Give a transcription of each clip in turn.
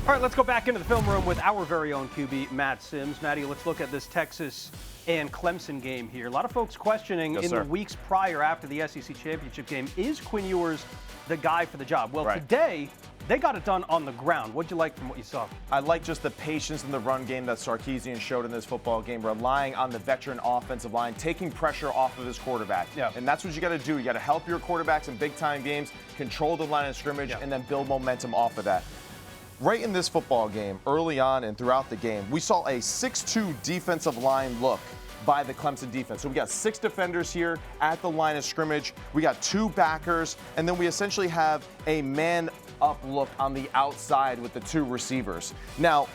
All right, let's go back into the film room with our very own QB, Matt Sims. Matty, let's look at this Texas and Clemson game here. A lot of folks questioning the weeks prior after the SEC championship game, is Quinn Ewers the guy for the job? Well, today, they got it done on the ground. What'd you like from what you saw? I like just the patience in the run game that Sarkisian showed in this football game, relying on the veteran offensive line, taking pressure off of his quarterback. And that's what you got to do. You got to help your quarterbacks in big-time games, control the line of scrimmage, and then build momentum off of that. Right in this football game, early on and throughout the game, we saw a 6-2 defensive line look by the Clemson defense. So we got 6 defenders here at the line of scrimmage. We got 2 backers, and then we essentially have a man-up look on the outside with the 2 receivers. Now,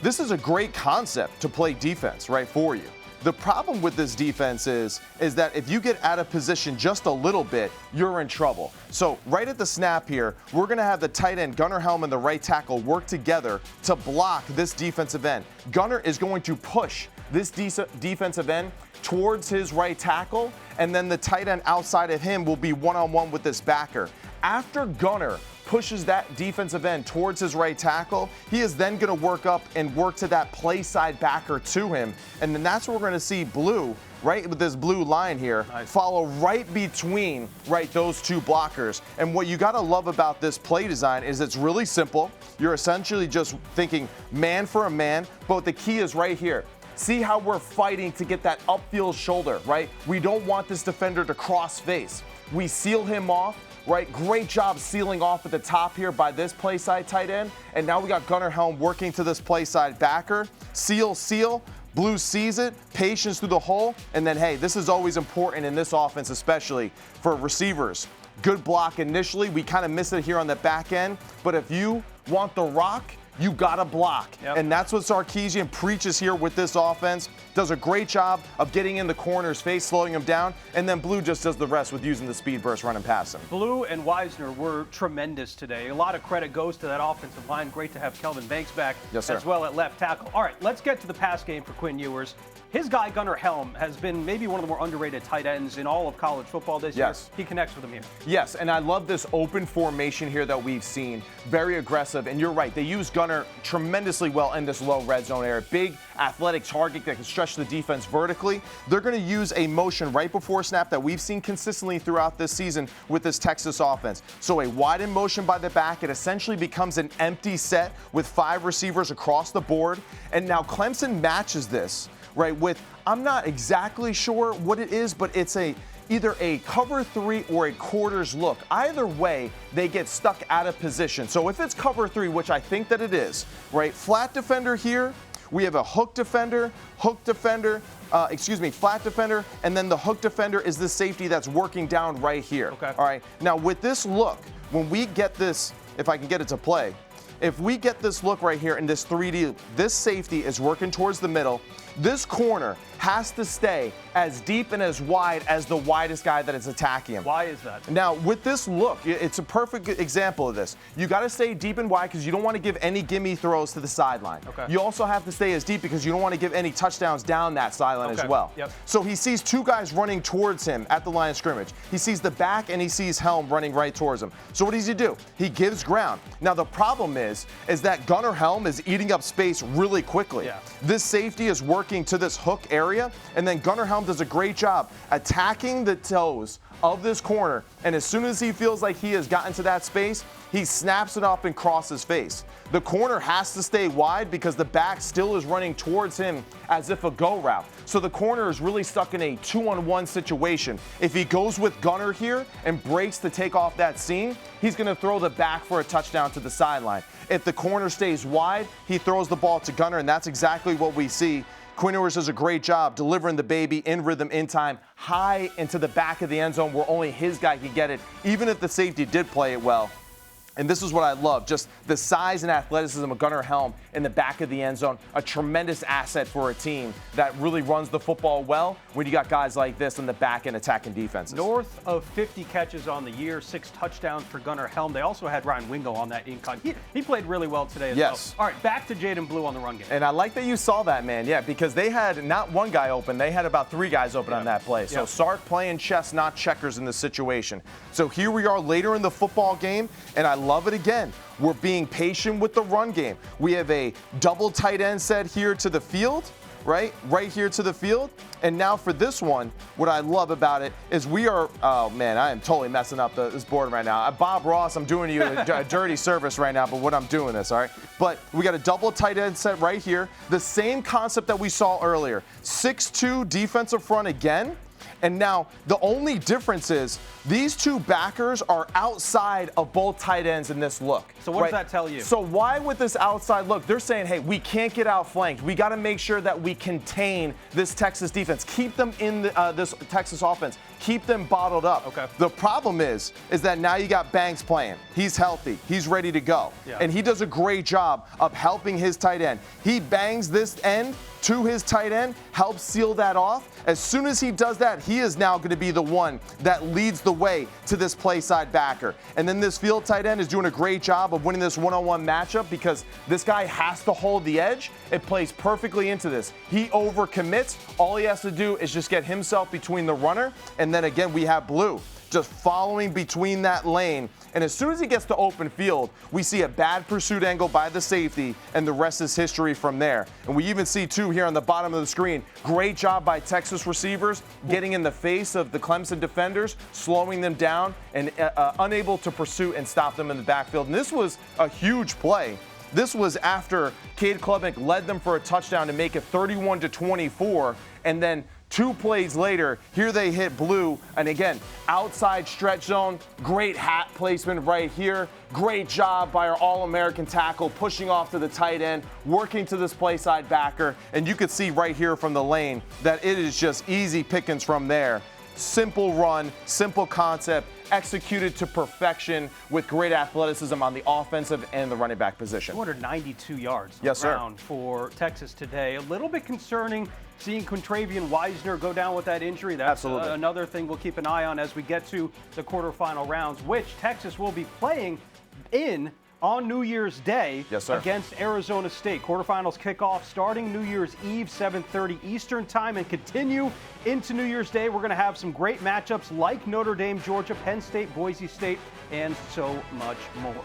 this is a great concept to play defense, right, for you. The problem with this defense is that if you get out of position just a little bit, you're in trouble. So right at the snap here, we're going to have the tight end, Gunnar Helm, and the right tackle work together to block this defensive end. Gunnar is going to push this defensive end towards his right tackle, and then the tight end outside of him will be one-on-one with this backer. After Gunnar pushes that defensive end towards his right tackle, he is then going to work up and work to that play side backer to him. And then that's where we're going to see Blue, right with this blue line here, follow right between, those 2 blockers. And what you got to love about this play design is it's really simple. You're essentially just thinking man for a man, but the key is right here. See how we're fighting to get that upfield shoulder, right? We don't want this defender to cross face. We seal him off. Great job sealing off at the top here by this play side tight end. And now we got Gunnar Helm working to this play side backer. Seal. Blue sees it, patience through the hole. And then, hey, this is always important in this offense, especially for receivers. Good block initially. We kind of miss it here on the back end. But if you want the rock, you got to block. And that's what Sarkisian preaches here with this offense. Does a great job of getting in the corner's face, slowing him down, and then Blue just does the rest with using the speed burst, running past him. Blue and Wisner were tremendous today. A lot of credit goes to that offensive line. Great to have Kelvin Banks back as well at left tackle. All right, let's get to the pass game for Quinn Ewers. His guy, Gunnar Helm, has been maybe one of the more underrated tight ends in all of college football this year. He connects with him here. Yes, and I love this open formation here that we've seen. Very aggressive, and you're right. They use Gunnar tremendously well in this low red zone area. Big athletic target that can stretch the defense vertically. They're going to use a motion right before snap that we've seen consistently throughout this season with this Texas offense. So a widen motion by the back. It essentially becomes an empty set with 5 receivers across the board. And now Clemson matches this, with, I'm not exactly sure what it is, but it's either a cover 3 or a quarters look. Either way, they get stuck out of position. So if it's cover 3, which I think that it is, flat defender here, we have a flat defender, and then the hook defender is the safety that's working down right here. All right, now with this look, when we get this, if I can get it to play, if we get this look right here in this 3D, this safety is working towards the middle. This corner has to stay as deep and as wide as the widest guy that is attacking him. Why is that? Now, with this look, it's a perfect example of this. You got to stay deep and wide because you don't want to give any gimme throws to the sideline. You also have to stay as deep because you don't want to give any touchdowns down that sideline as well. So he sees 2 guys running towards him at the line of scrimmage. He sees the back and he sees Helm running right towards him. So what does he do? He gives ground. Now, the problem is that Gunnar Helm is eating up space really quickly. This safety is working to this hook area, and then Gunnar Helm does a great job attacking the toes of this corner, and as soon as he feels like he has gotten to that space, he snaps it up and crosses face. The corner has to stay wide because the back still is running towards him as if a go route. So the corner is really stuck in a 2-on-1 situation. If he goes with Gunnar here and breaks to take off that seam, he's going to throw the back for a touchdown to the sideline. If the corner stays wide, he throws the ball to Gunnar, and that's exactly what we see. Quinn Ewers does a great job delivering the baby in rhythm, in time, high into the back of the end zone where only his guy could get it, even if the safety did play it well. And this is what I love, just the size and athleticism of Gunnar Helm in the back of the end zone, a tremendous asset for a team that really runs the football well when you got guys like this in the back end attacking defenses. North of 50 catches on the year, 6 touchdowns for Gunnar Helm. They also had Ryan Wingo on that in-con. He played really well today as well. All right, back to Jaden Blue on the run game. And I like that you saw that, man, because they had not one guy open. They had about 3 guys open on that play. So Sark playing chess, not checkers in this situation. So here we are later in the football game, and I love it again. We're being patient with the run game. We have a double tight end set here to the field, right here to the field. And now for this one, what I love about it is we are, oh man, I am totally messing up this board right now. Bob Ross, I'm doing you a dirty service right now, but what I'm doing this, all right? But we got a double tight end set right here. The same concept that we saw earlier. 6'2" defensive front again. And now the only difference is these two backers are outside of both tight ends in this look. So what does that tell you? So why with this outside look? They're saying, hey, we can't get outflanked. We got to make sure that we contain this Texas defense. Keep them in this Texas offense. Keep them bottled up. Okay. The problem is that now you got Banks playing. He's healthy. He's ready to go. Yeah. And he does a great job of helping his tight end. He bangs this end to his tight end, helps seal that off. As soon as he does that, he is now going to be the one that leads the way to this play side backer. And then this field tight end is doing a great job of winning this one-on-one matchup because this guy has to hold the edge. It plays perfectly into this. He overcommits. All he has to do is just get himself between the runner. And then again, we have Blue just following between that lane. And as soon as he gets to open field, we see a bad pursuit angle by the safety, and the rest is history from there. And we even see, too, here on the bottom of the screen, great job by Texas receivers getting in the face of the Clemson defenders, slowing them down, and unable to pursue and stop them in the backfield. And this was a huge play. This was after Cade Klubnik led them for a touchdown to make it 31-24, and then 2 plays later, here they hit Blue, and again, outside stretch zone, great hat placement right here. Great job by our All-American tackle, pushing off to the tight end, working to this play side backer, and you can see right here from the lane that it is just easy pickings from there. Simple run, simple concept, executed to perfection with great athleticism on the offensive and the running back position. 292 yards yes, around for Texas today. A little bit concerning seeing Contravian Wisner go down with that injury. That's another thing we'll keep an eye on as we get to the quarterfinal rounds, which Texas will be playing in on New Year's Day against Arizona State. Quarterfinals kickoff starting New Year's Eve, 7:30 Eastern time, and continue into New Year's Day. We're going to have some great matchups like Notre Dame, Georgia, Penn State, Boise State, and so much more.